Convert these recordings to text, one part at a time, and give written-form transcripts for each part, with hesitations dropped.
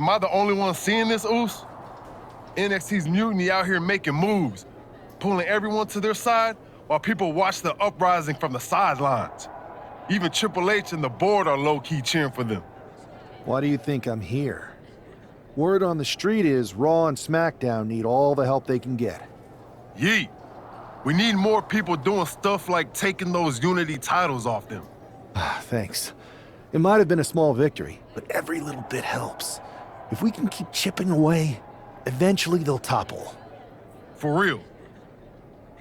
Am I the only one seeing this, Oos? NXT's mutiny out here making moves, pulling everyone to their side while people watch the uprising from the sidelines. Even Triple H and the board are low-key cheering for them. Why do you think I'm here? Word on the street is Raw and SmackDown need all the help they can get. Yeet. We need more people doing stuff like taking those Unity titles off them. Thanks. It might have been a small victory, but every little bit helps. If we can keep chipping away, eventually they'll topple. For real.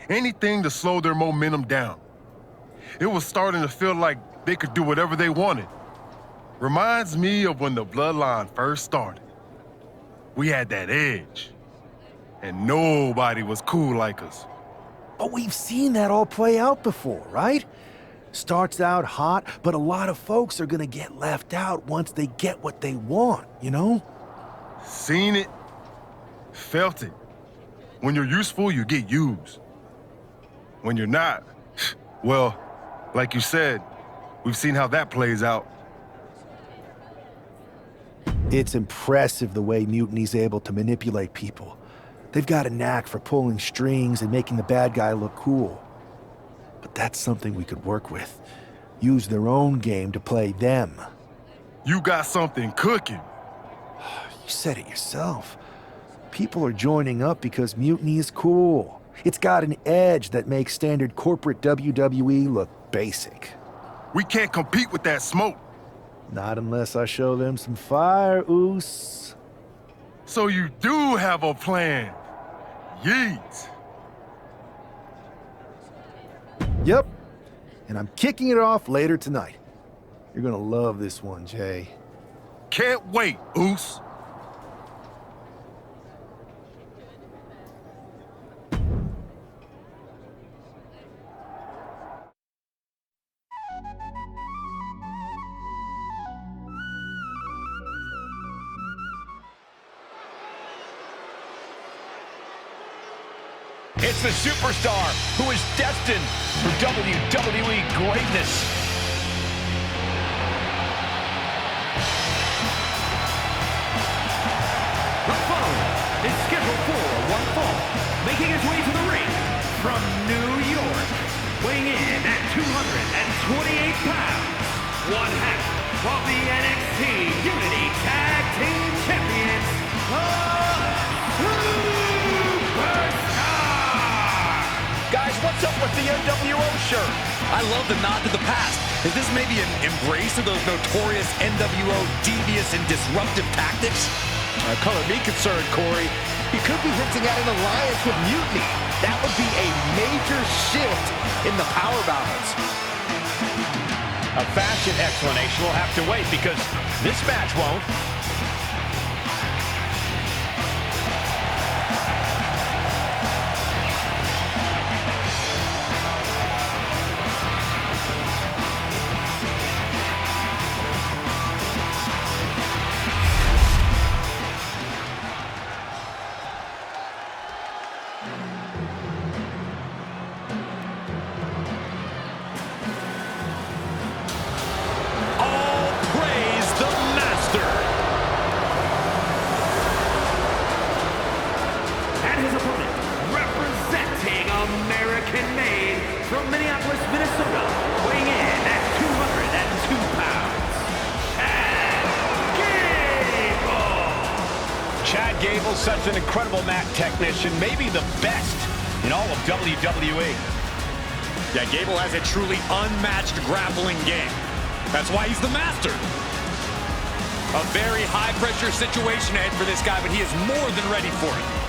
Anything to slow their momentum down. It was starting to feel like they could do whatever they wanted. Reminds me of when the Bloodline first started. We had that edge, and nobody was cool like us. But we've seen that all play out before, right? Starts out hot, but a lot of folks are gonna get left out once they get what they want, you know? Seen it, felt it. When you're useful, you get used. When you're not, well, like you said, we've seen how that plays out. It's impressive the way Mutiny's able to manipulate people. They've got a knack for pulling strings and making the bad guy look cool. But that's something we could work with. Use their own game to play them. You got something cooking. You said it yourself. People are joining up because Mutiny is cool. It's got an edge that makes standard corporate WWE look basic. We can't compete with that smoke. Not unless I show them some fire, Oos. So you do have a plan. Yeet. Yep. And I'm kicking it off later tonight. You're gonna love this one, Jay. Can't wait, Oos. It's the superstar who is destined for WWE greatness. The following is scheduled for one fall, making his way to the ring from New York, weighing in at 228 pounds, one half of the NXT Unity Tag Team Champions, Guys, what's up with the NWO shirt? I love the nod to the past. Is this maybe an embrace of those notorious NWO devious and disruptive tactics? Color me concerned, Corey. He could be hinting at an alliance with Mutiny. That would be a major shift in the power balance. A fashion explanation will have to wait because this match won't. Gable, such an incredible mat technician, maybe the best in all of WWE. Yeah, Gable has a truly unmatched grappling game. That's why he's the master. A very high-pressure situation ahead for this guy, but he is more than ready for it.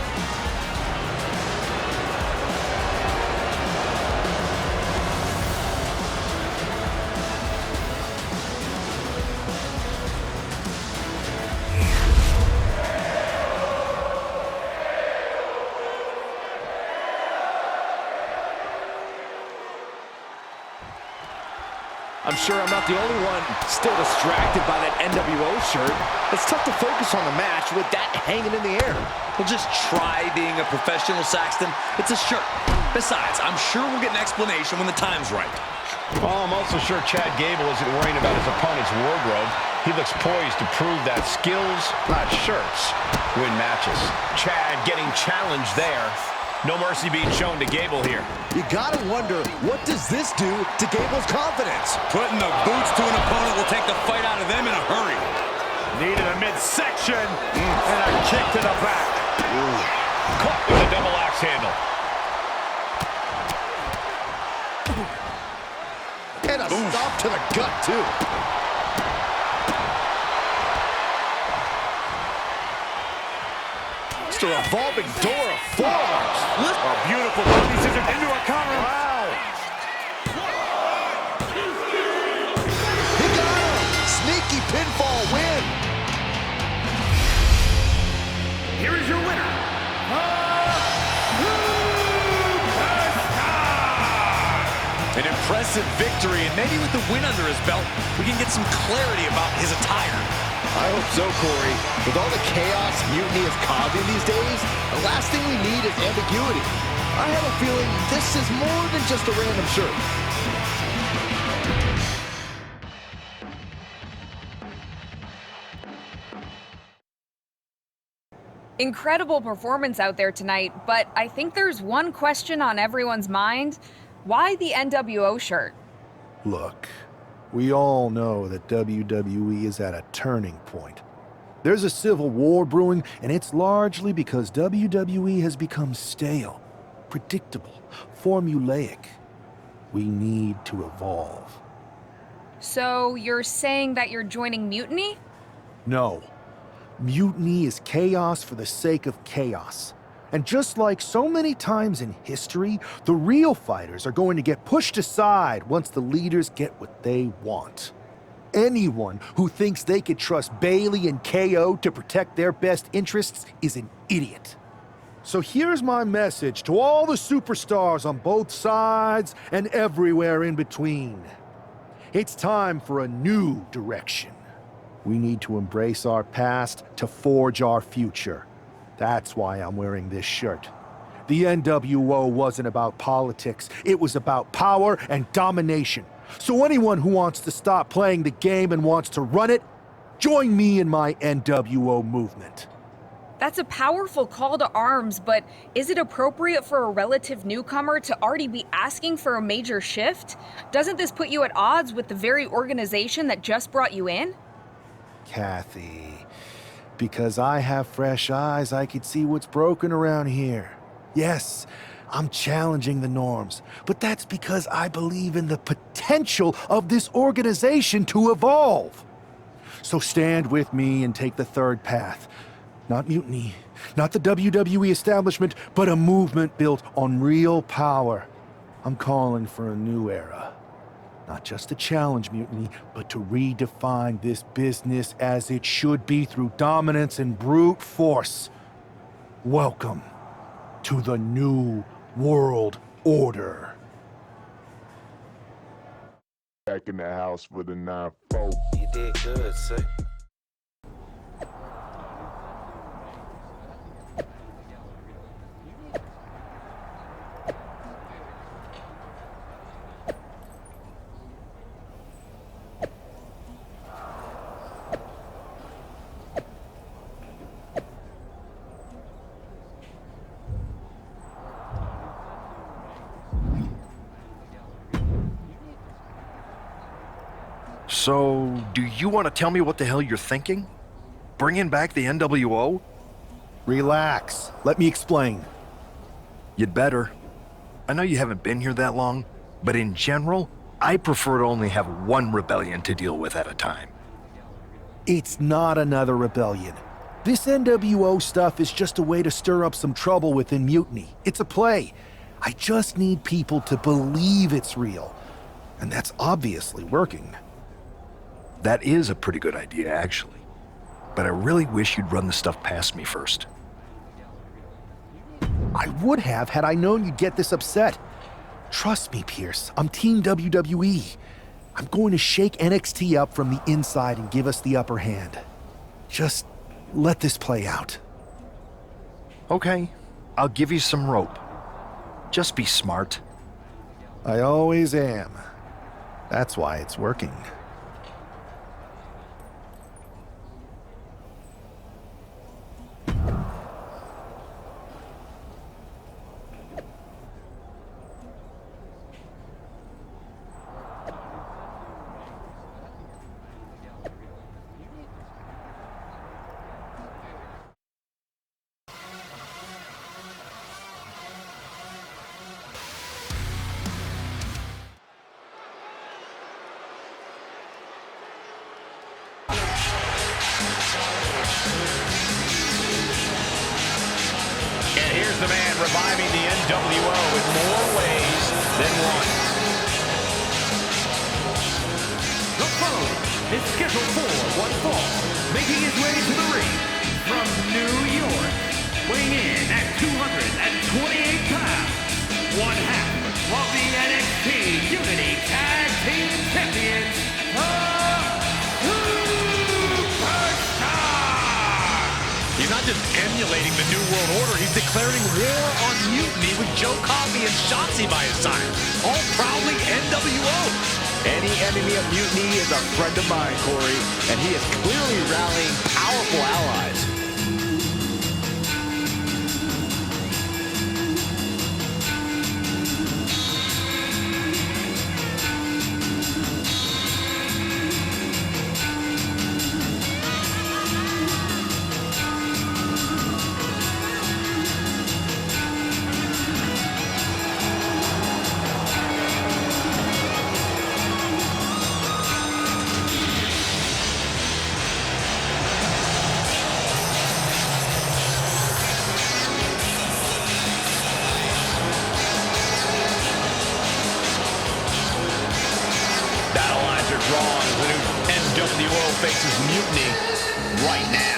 I'm sure I'm not the only one still distracted by that NWO shirt. It's tough to focus on the match with that hanging in the air. Well, just try being a professional, Saxton. It's a shirt. Besides, I'm sure we'll get an explanation when the time's right. Well, I'm also sure Chad Gable isn't worrying about his opponent's wardrobe. He looks poised to prove that skills, not shirts, win matches. Chad getting challenged there. No mercy being shown to Gable here. You gotta wonder, what does this do to Gable's confidence? Putting the boots to an opponent will take the fight out of them in a hurry. Needed a midsection and a kick to the back. Caught with a double axe handle. And a stop to the gut, too. Just a revolving door of forearms. A beautiful body scissors into a counter. Wow. He got him. Sneaky pinfall win. Here is your winner, An impressive victory, and maybe with the win under his belt, we can get some clarity about his attire. I hope so, Corey. With all the chaos Mutiny is causing these days, the last thing we need is ambiguity. I have a feeling this is more than just a random shirt. Incredible performance out there tonight, but I think there's one question on everyone's mind. Why the NWO shirt? Look, we all know that WWE is at a turning point. There's a civil war brewing, and it's largely because WWE has become stale, predictable, formulaic. We need to evolve. So you're saying that you're joining Mutiny? No. Mutiny is chaos for the sake of chaos. And just like so many times in history, the real fighters are going to get pushed aside once the leaders get what they want. Anyone who thinks they could trust Bailey and KO to protect their best interests is an idiot. So here's my message to all the superstars on both sides and everywhere in between. It's time for a new direction. We need to embrace our past to forge our future. That's why I'm wearing this shirt. The NWO wasn't about politics. It was about power and domination. So anyone who wants to stop playing the game and wants to run it, join me in my NWO movement. That's a powerful call to arms, but is it appropriate for a relative newcomer to already be asking for a major shift? Doesn't this put you at odds with the very organization that just brought you in? Kathy, because I have fresh eyes, I could see what's broken around here. Yes, I'm challenging the norms, but that's because I believe in the potential of this organization to evolve. So stand with me and take the third path. Not mutiny, not the WWE establishment, but a movement built on real power. I'm calling for a new era. Not just to challenge mutiny, but to redefine this business as it should be through dominance and brute force. Welcome to the New World Order. Back in the house with a 9-4. You did good, sir. So, do you want to tell me what the hell you're thinking? Bringing back the NWO? Relax. Let me explain. You'd better. I know you haven't been here that long, but in general, I prefer to only have one rebellion to deal with at a time. It's not another rebellion. This NWO stuff is just a way to stir up some trouble within Mutiny. It's a play. I just need people to believe it's real. And that's obviously working. That is a pretty good idea, actually. But I really wish you'd run the stuff past me first. I would have had I known you'd get this upset. Trust me, Pierce. I'm Team WWE. I'm going to shake NXT up from the inside and give us the upper hand. Just let this play out. Okay, I'll give you some rope. Just be smart. I always am. That's why it's working. And here's the man reviving the NWO in more ways than one. The foe is scheduled for one fall, making his way to the ring from New York, weighing in at 228 pounds, one half of the NXT Unity Tag Team Champions, the Superstar! He's not just emulating the New World Order, he's declaring war on Mutiny with Joe Coffey and Shotzi by his side, all proudly NWO. Any enemy of Mutiny is a friend of mine, Corey, and he is clearly rallying powerful allies. Brawl as the new NWO faces Mutiny right now.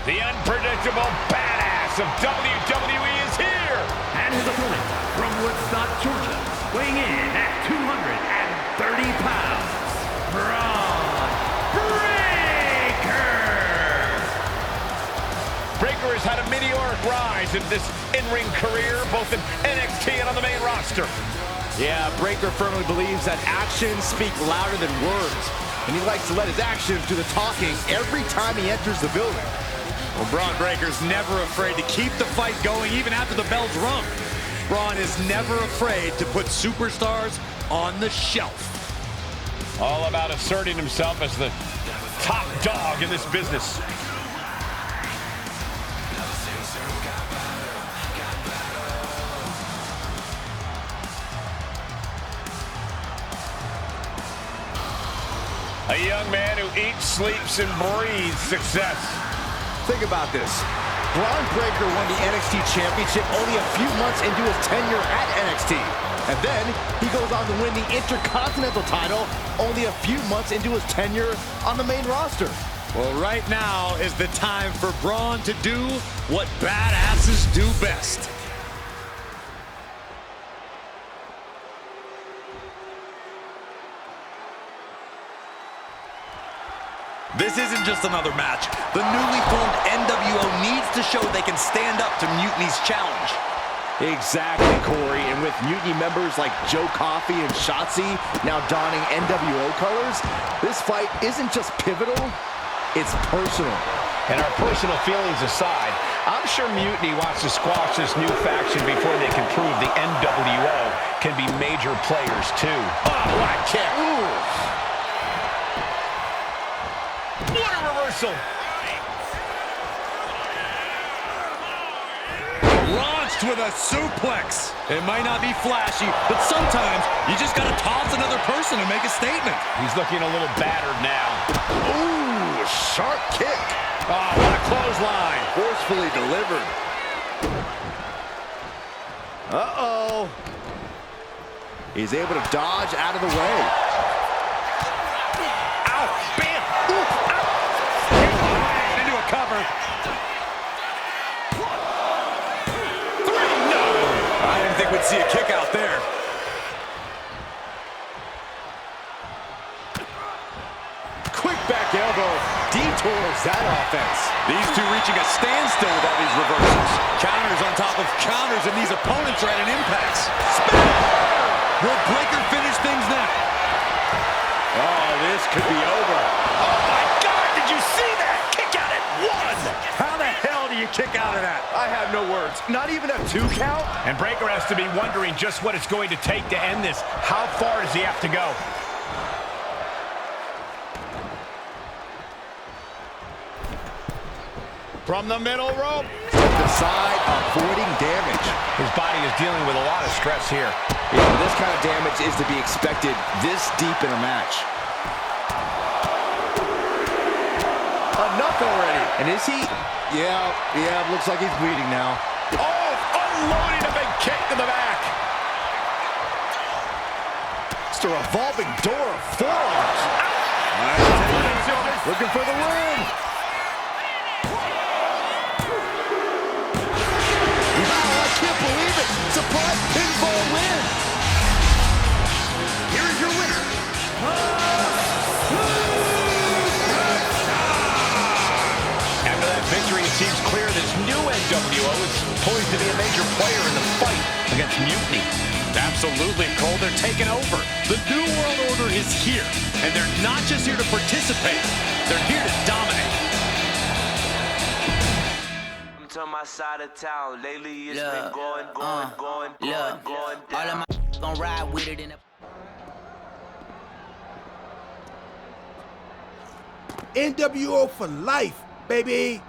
The unpredictable badass of WWE is here! And his opponent from Woodstock, Georgia, weighing in at 230 pounds, Brawl Breaker! Breaker has had a meteoric rise in this in-ring career, both in NXT and on the main roster. Yeah, Breaker firmly believes that actions speak louder than words, and he likes to let his actions do the talking every time he enters the building. Well, Bron Breaker's never afraid to keep the fight going even after the bell's rung. Bron is never afraid to put superstars on the shelf. All about asserting himself as the top dog in this business. A young man who eats, sleeps, and breathes success. Think about this. Bron Breakker won the NXT Championship only a few months into his tenure at NXT. And then he goes on to win the Intercontinental title only a few months into his tenure on the main roster. Well, right now is the time for Braun to do what badasses do best. This isn't just another match. The newly formed NWO needs to show they can stand up to Mutiny's challenge. Exactly, Corey. And with Mutiny members like Joe Coffey and Shotzi now donning NWO colors, this fight isn't just pivotal, it's personal. And our personal feelings aside, I'm sure Mutiny wants to squash this new faction before they can prove the NWO can be major players too. Oh, what a kick. Ooh. What a reversal! Launched with a suplex. It might not be flashy, but sometimes you just gotta toss another person to make a statement. He's looking a little battered now. Ooh, sharp kick. Oh, what a clothesline. Forcefully delivered. Uh-oh. He's able to dodge out of the way. Ow, bam! Ooh, ow! Into a cover. 3, no! I didn't think we'd see a kick out there. Quick back elbow detours that offense. These two reaching a standstill with all these reversals. Counters on top of counters, and these opponents are at an impasse. Will Breaker finish things now? Oh, this could be over. Oh, my God! Did out of that. I have no words. Not even a 2 count? And Breakker has to be wondering just what it's going to take to end this. How far does he have to go? From the middle rope. The side, avoiding damage. His body is dealing with a lot of stress here. Yeah, this kind of damage is to be expected this deep in a match. Enough already. And is he? Yeah, looks like he's bleeding now. Oh, unloading a big kick to the back. It's a revolving door of forearms. Looking for the win. Wow, I can't believe it. Surprise pinfall win. Here is your winner. After that victory, it seems clear this new NWO is poised to be a major player in the fight against Mutiny. Absolutely, Cole. They're taking over. The New World Order is here, and they're not just here to participate. They're here to dominate. To my side of town, lately it's been going All of my gon' ride with it in a NWO for life, baby.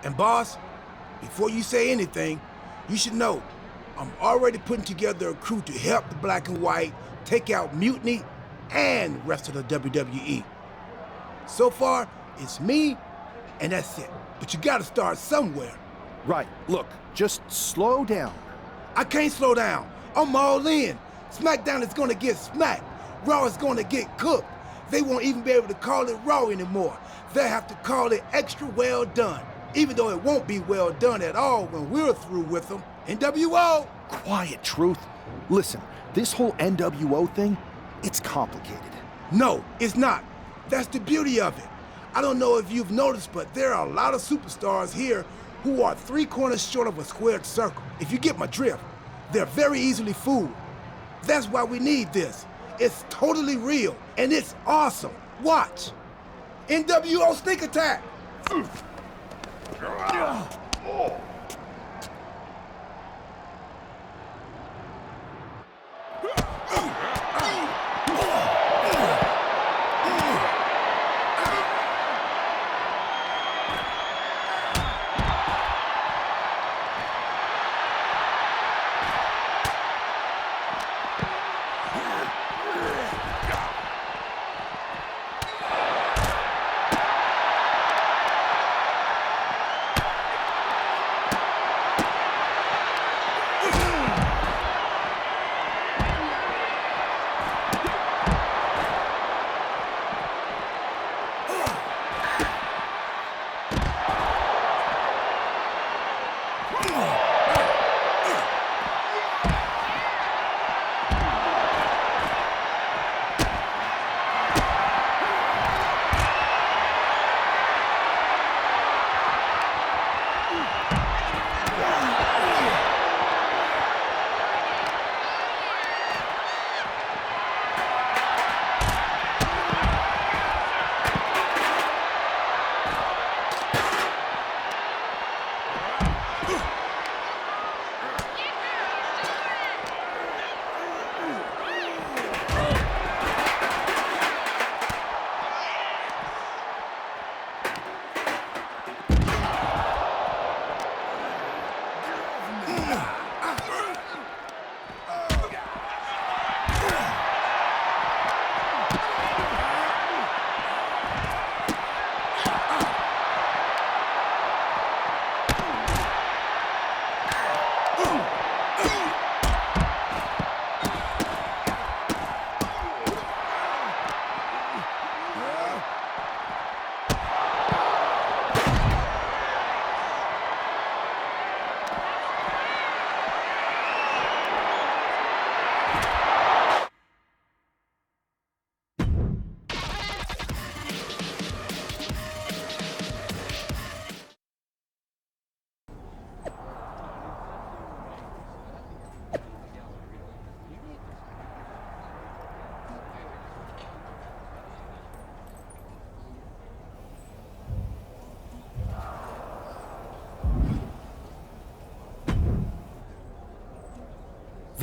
And boss, before you say anything, you should know I'm already putting together a crew to help the Black and White take out Mutiny and the rest of the WWE. So far, it's me, and that's it. But you gotta start somewhere. Right, look, just slow down. I can't slow down. I'm all in. SmackDown is gonna get smacked. Raw is gonna get cooked. They won't even be able to call it Raw anymore. They'll have to call it extra well done, even though it won't be well done at all when we're through with them. NWO! Quiet, Truth. Listen, this whole NWO thing, it's complicated. No, it's not. That's the beauty of it. I don't know if you've noticed, but there are a lot of superstars here who are 3 corners short of a squared circle. If you get my drift, they're very easily fooled. That's why we need this. It's totally real, and it's awesome. Watch. NWO Sneak Attack!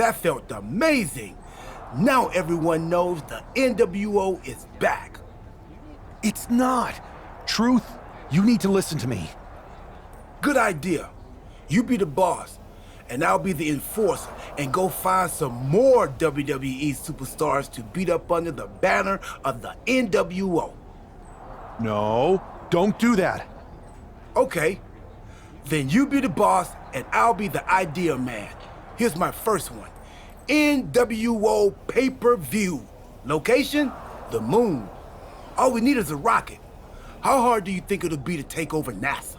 That felt amazing. Now everyone knows the NWO is back. It's not. Truth, you need to listen to me. Good idea. You be the boss, and I'll be the enforcer and go find some more WWE superstars to beat up under the banner of the NWO. No, don't do that. Okay. Then you be the boss, and I'll be the idea man. Here's my first one. NWO pay-per-view. Location? The moon. All we need is a rocket. How hard do you think it'll be to take over NASA?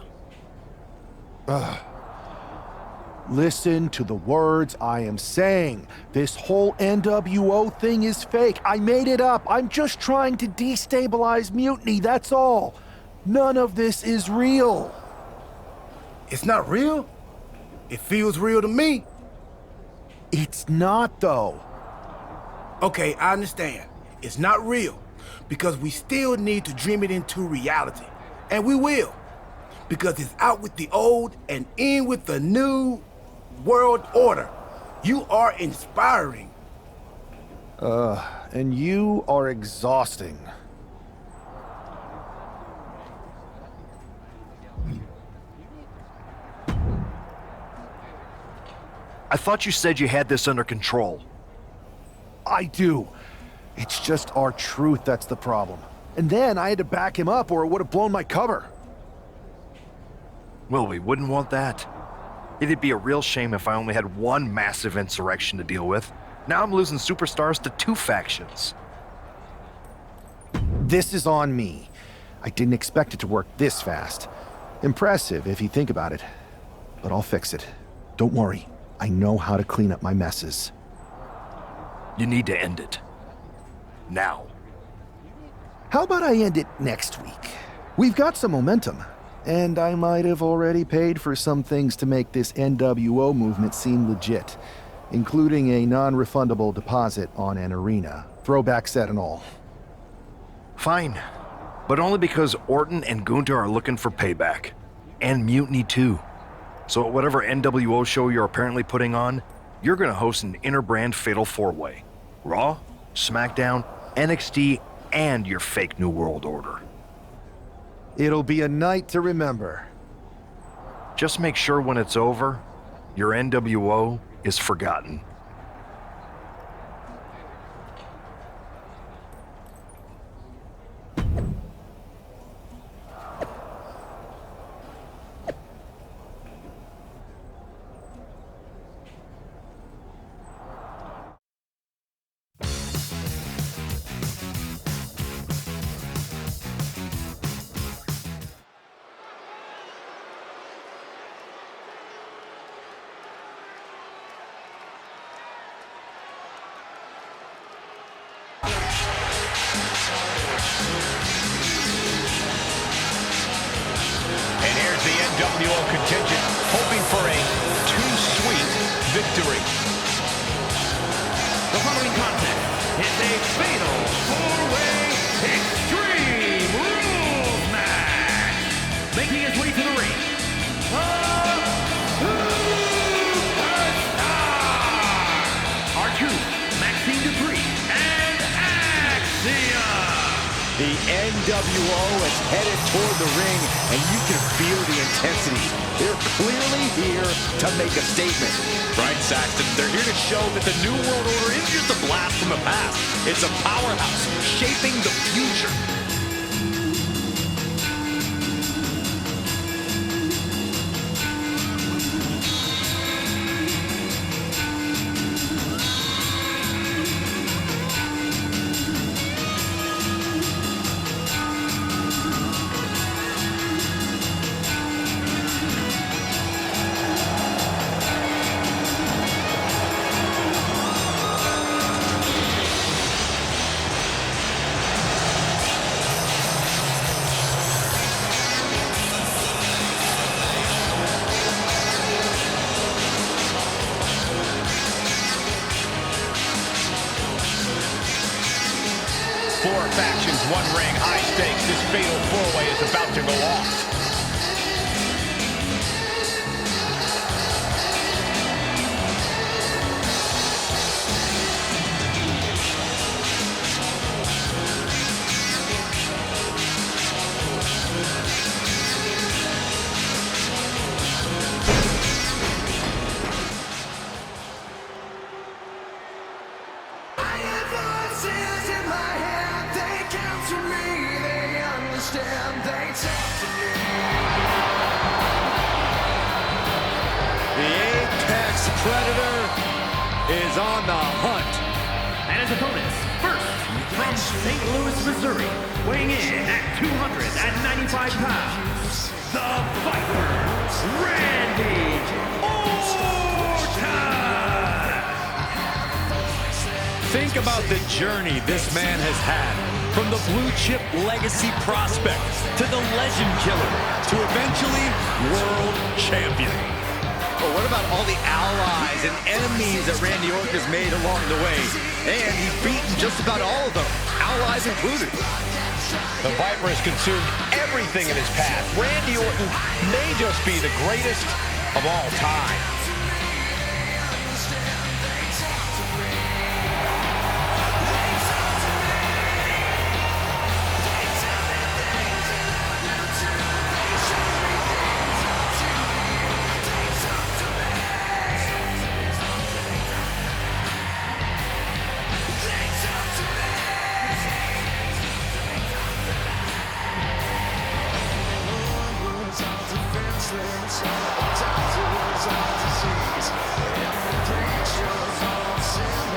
Listen to the words I am saying. This whole NWO thing is fake. I made it up. I'm just trying to destabilize Mutiny, that's all. None of this is real. It's not real? It feels real to me. It's not, though. Okay, I understand. It's not real, because we still need to dream it into reality. And we will, because it's out with the old and in with the new world order. You are inspiring. And you are exhausting. I thought you said you had this under control. I do. It's just our truth that's the problem. And then I had to back him up or it would have blown my cover. Well, we wouldn't want that. It'd be a real shame if I only had one massive insurrection to deal with. Now I'm losing superstars to two factions. This is on me. I didn't expect it to work this fast. Impressive if you think about it. But I'll fix it. Don't worry. I know how to clean up my messes. You need to end it. Now. How about I end it next week? We've got some momentum. And I might have already paid for some things to make this NWO movement seem legit, including a non-refundable deposit on an arena, throwback set and all. Fine, but only because Orton and Gunther are looking for payback. And Mutiny too. So at whatever NWO show you're apparently putting on, you're gonna host an inter-brand fatal four-way. Raw, SmackDown, NXT, and your fake New World Order. It'll be a night to remember. Just make sure when it's over, your NWO is forgotten. NWO contingent hoping for a too sweet victory. The following contest is a fatal four-way Extreme Rules match. Making his way to the ring, R-Truth, Maxine Dupree, and Axiom. The NWO is headed toward the ring, and you can feel the intensity. They're clearly here to make a statement. Right, Saxton? They're here to show that the New World Order isn't just a blast from the past. It's a powerhouse shaping the future. Four factions, one ring, high stakes. This fatal four-way is about to go off. voices in my head, they count to me, they understand, they talk to me. The Apex Predator is on the hunt. And his opponents, first, from St. Louis, Missouri, weighing in at 295 pounds, the Viper, Randy Orton! Think about the journey this man has had. From the blue chip legacy prospect to the legend killer to eventually world champion. But what about all the allies and enemies that Randy Orton has made along the way? And he's beaten just about all of them, allies included. The Viper has consumed everything in his path. Randy Orton may just be the greatest of all time.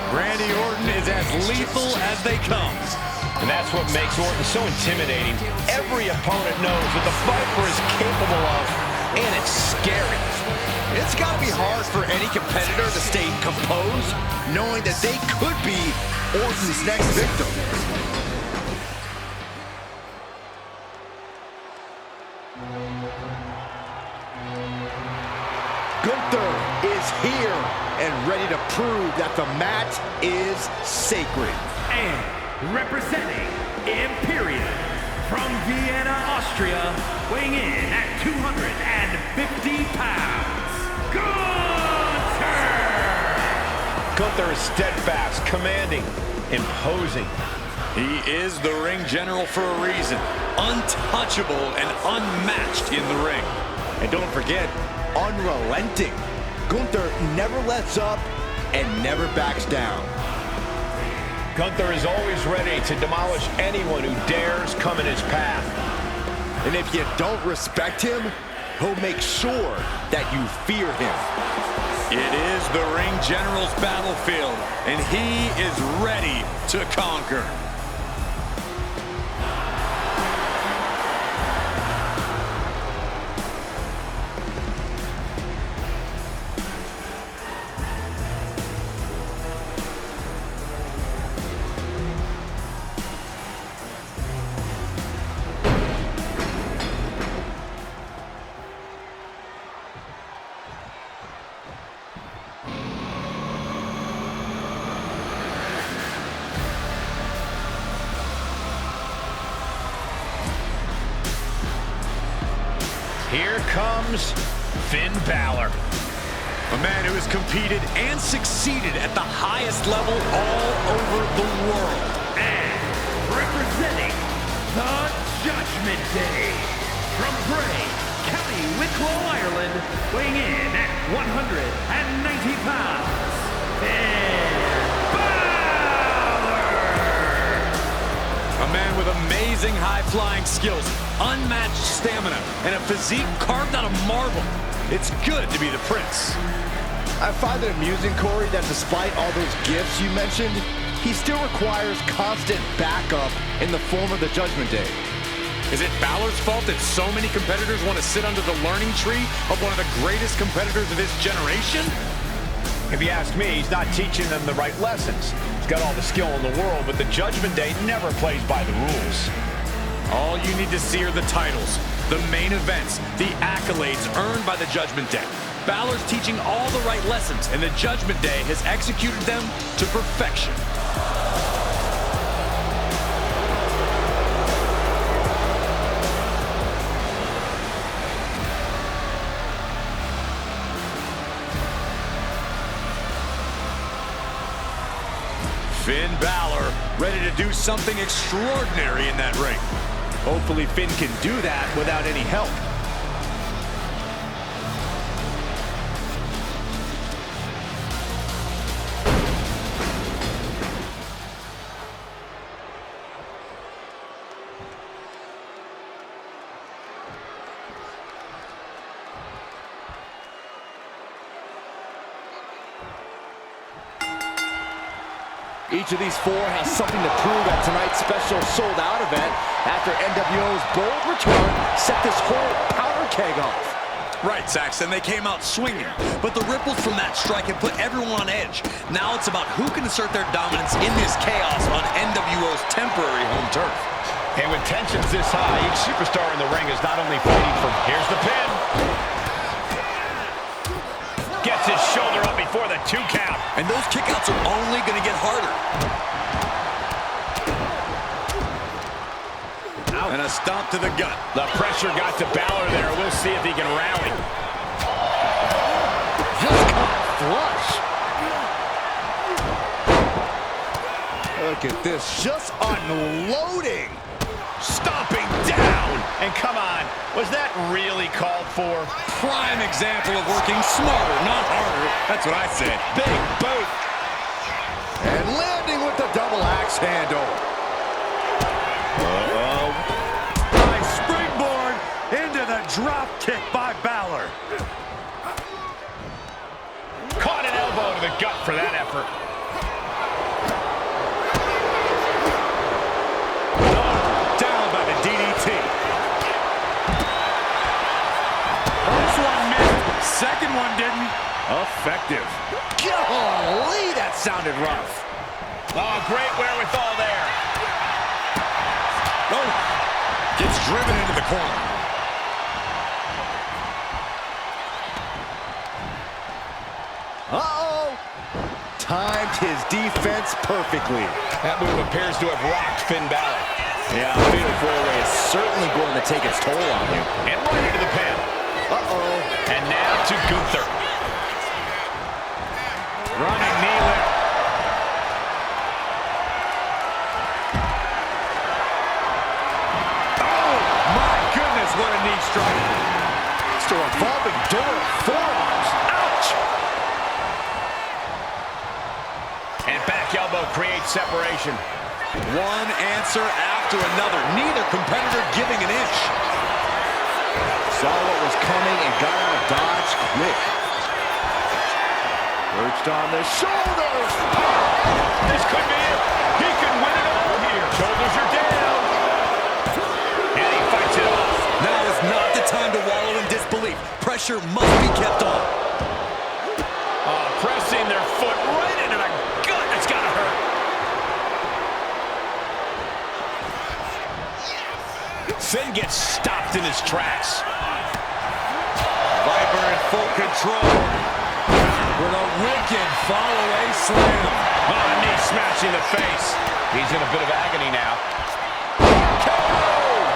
Randy Orton is as lethal as they come. And that's what makes Orton so intimidating. Every opponent knows what the Viper is capable of, and it's scary. It's got to be hard for any competitor to stay composed, knowing that they could be Orton's next victim. Gunther is here and ready to prove that the mat is sacred. And representing Imperium from Vienna, Austria, weighing in at 250 pounds, Gunther! Gunther is steadfast, commanding, imposing. He is the ring general for a reason. Untouchable and unmatched in the ring. And don't forget, unrelenting. Gunther never lets up and never backs down. Gunther is always ready to demolish anyone who dares come in his path. And if you don't respect him, he'll make sure that you fear him. It is the ring general's battlefield, and he is ready to conquer. Here comes Finn Balor. A man who has competed and succeeded at the highest level all over the world. And representing the Judgment Day from Bray, County Wicklow, Ireland, weighing in at 190 pounds, Finn Balor! A man with amazing high-flying skills, unmatched stamina, and a physique carved out of marble. It's good to be the Prince. I find it amusing, Corey, that despite all those gifts you mentioned, he still requires constant backup in the form of the Judgment Day. Is it Balor's fault that so many competitors want to sit under the learning tree of one of the greatest competitors of this generation? If you ask me, he's not teaching them the right lessons. He's got all the skill in the world, but the Judgment Day never plays by the rules. All you need to see are the titles, the main events, the accolades earned by the Judgment Day. Balor's teaching all the right lessons, and the Judgment Day has executed them to perfection. Finn Balor, ready to do something extraordinary in that ring. Hopefully Finn can do that without any help. Each of these four has something to prove at tonight's special sold-out event after NWO's bold return set this whole powder keg off. Right, Saxon, they came out swinging, but the ripples from that strike have put everyone on edge. Now it's about who can assert their dominance in this chaos on NWO's temporary home turf. And with tensions this high, each superstar in the ring is not only fighting for... Here's the pin. Gets his shoulder up before the 2 count. And those kickouts are only going to get harder. And a stomp to the gut. The pressure got to Balor there. We'll see if he can rally. Just caught flush. Look at this, just unloading. Stomping down. And come on, was that really called for? Prime example of working smarter, not harder. That's what I said. Big boot. And landing with the double axe handle. Springboard into the drop kick by Balor. Caught an elbow to the gut for that effort. Down by the DDT. First one missed, second one didn't. Effective. Golly, that sounded rough. Oh, great wherewithal there. Oh. Gets driven into the corner. Uh-oh! Timed his defense perfectly. That move appears to have rocked Finn Balor. Yeah, a fatal four-way is certainly going to take its toll on you. And right into the pin. Uh-oh. And now to Gunther. Running knee lift. What a knee strike. It's a revolving door of forearms. Ouch! And back elbow creates separation. One answer after another. Neither competitor giving an inch. Saw what was coming and got out of dodge quick. Perched on the shoulders. This could be it. He can win it all here. Shoulders are down. And he fights it off. Now is not the time to wallow in disbelief. Pressure must be kept on. Pressing their foot right into the gut. It's got to hurt. Finn gets stopped in his tracks. Viper in full control. With a wicked follow-away slam. Knee smashing the face. He's in a bit of agony now.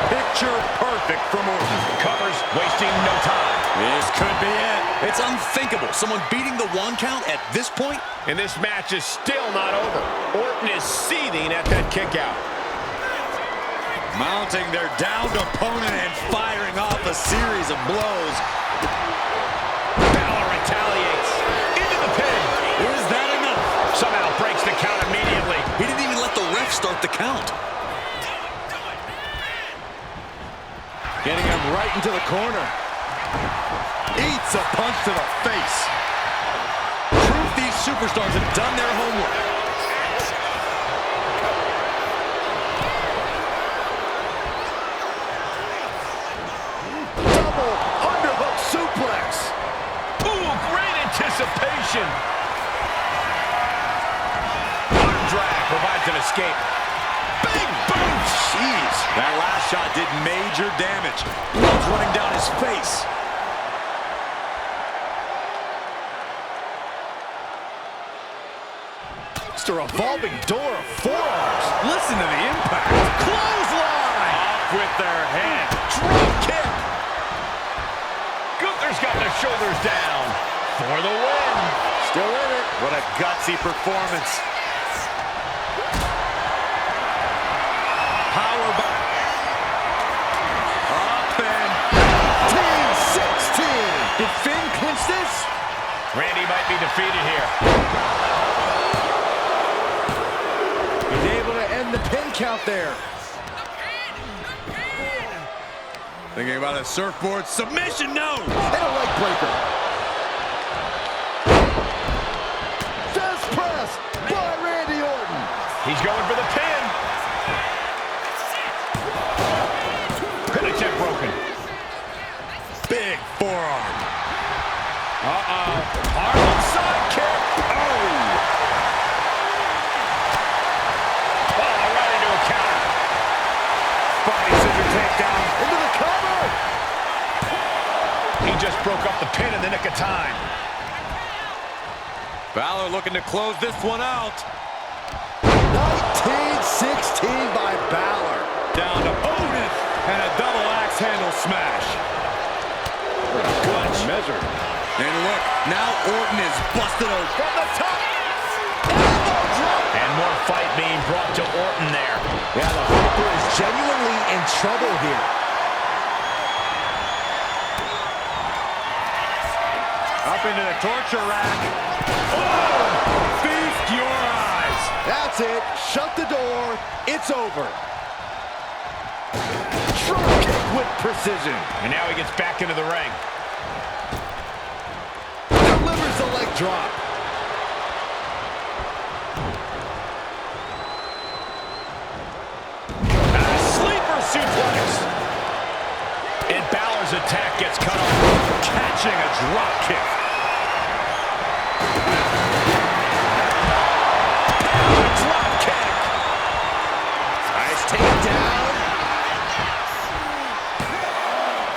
Picture perfect from Orton. Covers, wasting no time. This could be it. It's unthinkable. Someone beating the 1 count at this point. And this match is still not over. Orton is seething at that kick out. Mounting their downed opponent and firing off a series of blows. Balor retaliates. Into the pin. Is that enough? Somehow breaks the count immediately. He didn't even let the ref start the count. Getting him right into the corner. Eats a punch to the face. Proof these superstars have done their homework. Double underhook suplex. Ooh, great anticipation. Arm drag provides an escape. Big boot. Jeez, that last shot did major damage. Blood's running down his face. It's a revolving door of forearms. Listen to the impact. Clothesline. Off with their head. Drop kick. Gunther's got the shoulders down for the win. Still in it. What a gutsy performance. Power by. Up and T16. Did Finn clinch this? Randy might be defeated here. He's able to end the pin count there. Thinking about a surfboard submission, no! And a leg breaker. Fist press by Randy Orton. He's going for the pin. Pin attempt broken. Big forearm. Harlem sidekick. Right into a counter. Body scissor takedown. Into the cover. He just broke up the pin in the nick of time. Balor looking to close this one out. 1916 by Balor. Down to Otis. And a double axe handle smash. Good measure. And look, now Orton is busted open. From the top. And more fight being brought to Orton there. Yeah, the Viper is genuinely in trouble here. Up into the torture rack. Oh! Feast your eyes. That's it. Shut the door. It's over. Drop kick with precision. And now he gets back into the ring. Delivers the leg drop. Sleeper suplex. And Balor's attack gets cut off, catching a drop kick. Drop kick. Nice takedown.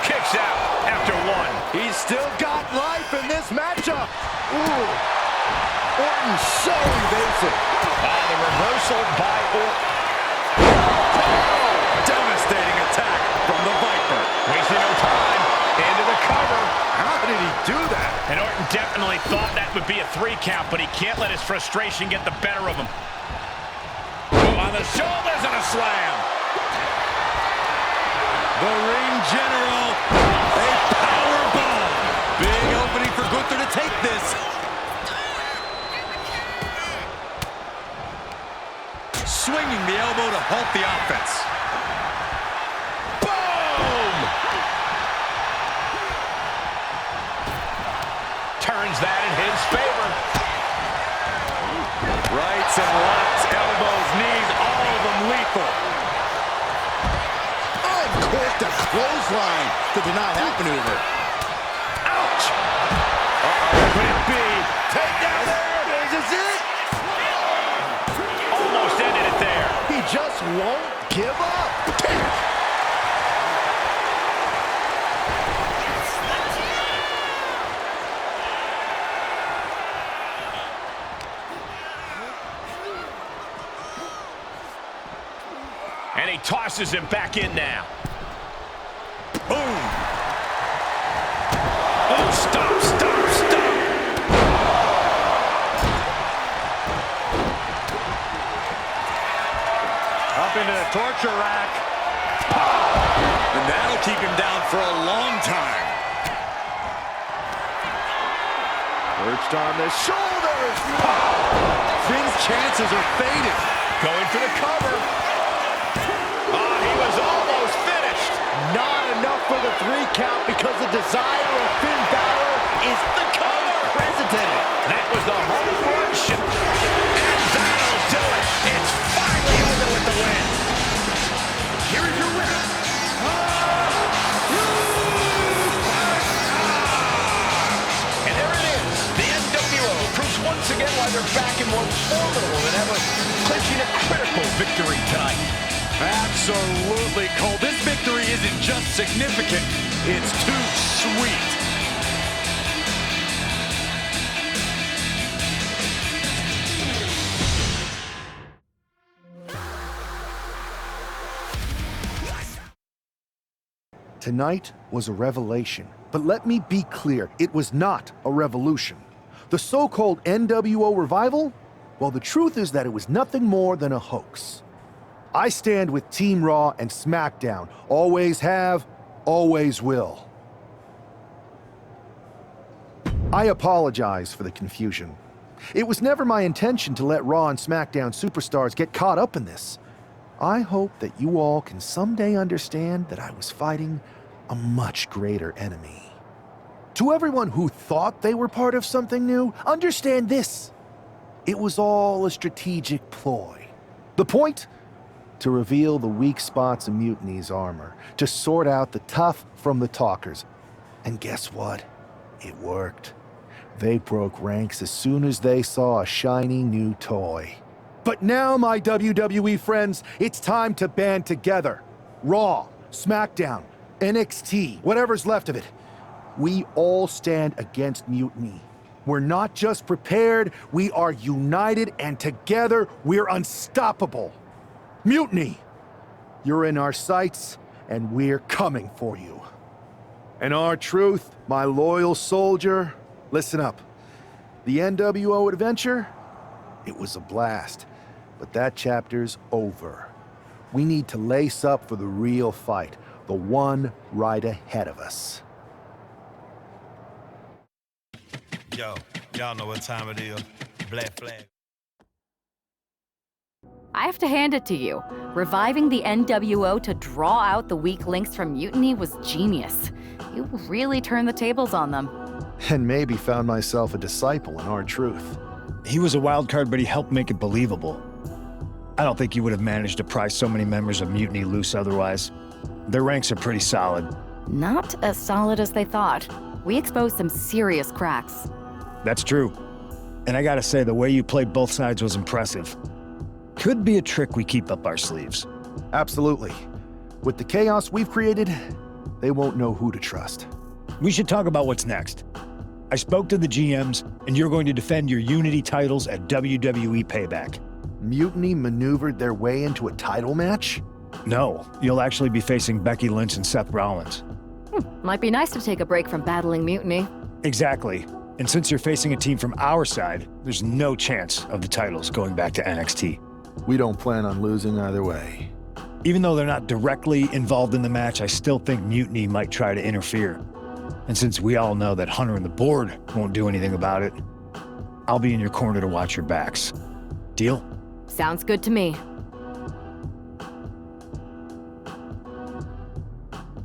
Kicks out after one. He's still got life in this matchup. Ooh. Orton so evasive. The reversal by Orton. Devastating attack from the Viper. Wasting no time. Into the cover. How did he do that? And Orton definitely thought that would be a 3 count, but he can't let his frustration get the better of him. On the shoulders and a slam. The ring general, a power bomb. Big opening for Gunther to take this. Swinging the elbow to halt the offense. Boom! Turns that in his favor. Rights and lefts, elbows, knees, all of them lethal. Uncorked a clothesline to deny that maneuver. Ouch! Could it be? Take down there. This is it. Almost ended it there. He just won't give up. And he tosses him back in now. Boom! Oh, stop, stop, stop! Up into the torture rack. And that'll keep him down for a long time. Perched on the shoulders. Finn's chances are faded. Going for the cover. He was almost finished. Not enough for the 3 count because the desire of Finn Balor is the cover. Presented. That was the home run shot. And that'll do it. It's finally over with the win. Here is your winner. And there it is. The NWO proves once again why they're back and more formidable than ever, clinching a critical victory tonight. Absolutely, Cole. This victory isn't just significant, it's too sweet. Tonight was a revelation, but let me be clear, it was not a revolution. The so-called NWO revival? Well, the truth is that it was nothing more than a hoax. I stand with Team Raw and SmackDown. Always have, always will. I apologize for the confusion. It was never my intention to let Raw and SmackDown superstars get caught up in this. I hope that you all can someday understand that I was fighting a much greater enemy. To everyone who thought they were part of something new, understand this. It was all a strategic ploy. The point? To reveal the weak spots in Mutiny's armor, to sort out the tough from the talkers. And guess what? It worked. They broke ranks as soon as they saw a shiny new toy. But now, my WWE friends, it's time to band together. Raw, SmackDown, NXT, whatever's left of it. We all stand against Mutiny. We're not just prepared, we are united, and together we're unstoppable. Mutiny! You're in our sights, and we're coming for you. And our truth, my loyal soldier, listen up. The NWO adventure? It was a blast, but that chapter's over. We need to lace up for the real fight, the one right ahead of us. Yo, y'all know what time it is. Black flag. I have to hand it to you. Reviving the NWO to draw out the weak links from Mutiny was genius. You really turned the tables on them. And maybe found myself a disciple in our truth. He was a wild card, but he helped make it believable. I don't think you would have managed to pry so many members of Mutiny loose otherwise. Their ranks are pretty solid. Not as solid as they thought. We exposed some serious cracks. That's true. And I gotta say, the way you played both sides was impressive. Could be a trick we keep up our sleeves. Absolutely. With the chaos we've created, they won't know who to trust. We should talk about what's next. I spoke to the GMs, and you're going to defend your Unity titles at WWE Payback. Mutiny maneuvered their way into a title match? No, you'll actually be facing Becky Lynch and Seth Rollins. Might be nice to take a break from battling Mutiny. Exactly. And since you're facing a team from our side, there's no chance of the titles going back to NXT. We don't plan on losing either way. Even though they're not directly involved in the match, I still think Mutiny might try to interfere. And since we all know that Hunter and the board won't do anything about it, I'll be in your corner to watch your backs. Deal? Sounds good to me.